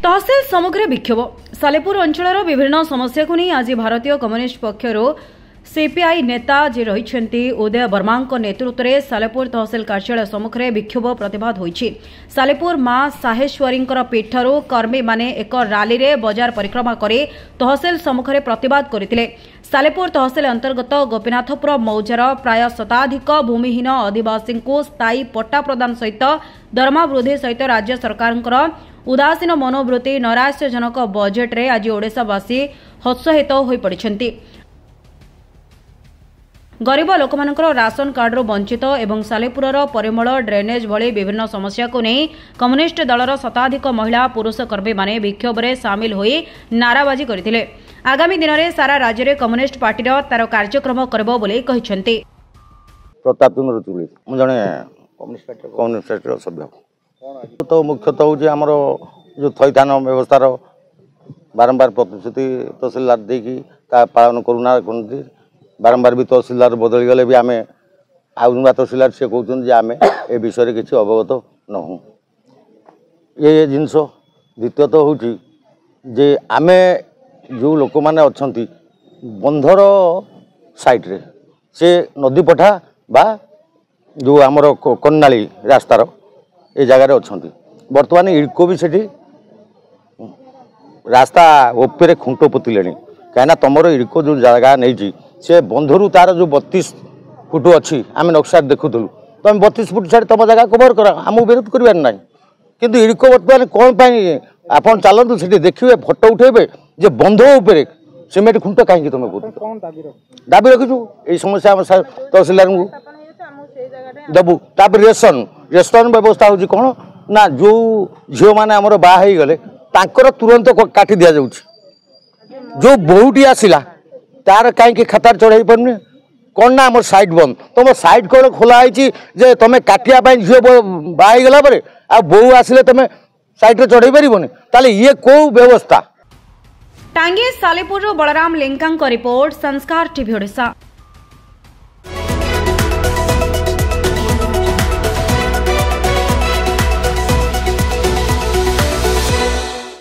तहसिल सम्मुखें विक्षोभ सालेपुर अंचल विभिन्न समस्या को नहीं आज भारतीय कम्युनिस्ट पक्षर सीपीआई नेता जे रही उदय वर्मा नेतृत्व में सालेपुर तहसिल कार्यालय सम्मुखें विक्षोभ प्रतिवाद होईछि। सालेपुर मां साहेश्वरी पीठर कर्मी माने एक राली रे बजार परिक्रमा करे तहसिल सम्मुखें प्रतिवाद करथिले। सालेपुर तहसिल अंतर्गत गोपीनाथपुर मौजार प्राय शताधिक भूमिहीन आदिवासी को स्थायी पट्टा प्रदान सहित दरमा वृद्धि सहित राज्य सरकार उदासीन मनोवृत्ति नैराश्यजनक बजेट रे आज ओडिशावासी हत्सहित होई पड़िछन्ति। गरीब लोकमानकर राशन कार्डर वंचित एवं सालेपुरर परिमल ड्रेनेज भली विभिन्न समस्या को नहीं कम्युनिस्ट दलर शताधिक महिला पुरुष कर्मी माने विक्षोभ में सामिल होई नाराबाजी करथिले। आगामी दिन में सारा राज्य में कम्युनिस्ट पार्टी तार कार्यक्रम करबो बोली कहिसेंति। प्रताप चंद्र चुली मु जने कम्युनिस्ट पार्टी सभ्य तो मुख्यतः हूँ आमर जो थैथान व्यवस्थार बारंबार प्रतिश्रुति तहसीलदार देकी पालन करूना करती बारंबार भी तहसीलदार बदली गले भी आम आउनुआ तहसीलदार सी कहते आम ए विषय किसी अवगत नहूँ ये जिनस द्वितीयत हूँ जे आम जो लोक मैंने अच्छा बंधर साइड्रे से नदी पठा बा जो आमर कन्नाली रास्तार ए जगार अच्छा बर्तमान इडको भी सेठी रास्ता उपरे खुंट पोतिले कहीं तुम इडको जो जगह नहीं से बंधरु तार जो 32 फुट अच्छी आम नक्शा देखुलु तुम 32 फुट छाड़ तुम जगह कवर कर आम विरोध कर ना कि इडको बर्तमान कौन आप चलतु से देखिए फोटो उठेबे जे बंध उपरे सीमेंट खुंट कहीं तुम दाबी रखीचु ये समस्या तहसीलदार देबू तापर रेशन व्यवस्था हूँ कौन ना जो झील मैंने आमर बाहर गले तांकर तुरंत काटी दि जाऊँ जो बहुटी आसला तार कहीं खातार चढ़ाई पारे कौन ना आम साइड बंद तुम साइड कौन खोलाई जे तुम काटिया झील बाहर गला आ बहु आसिले तुम साइड चढ़ाई पारबनी ताले ये कौ व्यवस्था। टांगी सालेपुर बलराम लेंका रिपोर्ट संस्कार टीवी ओडिशा।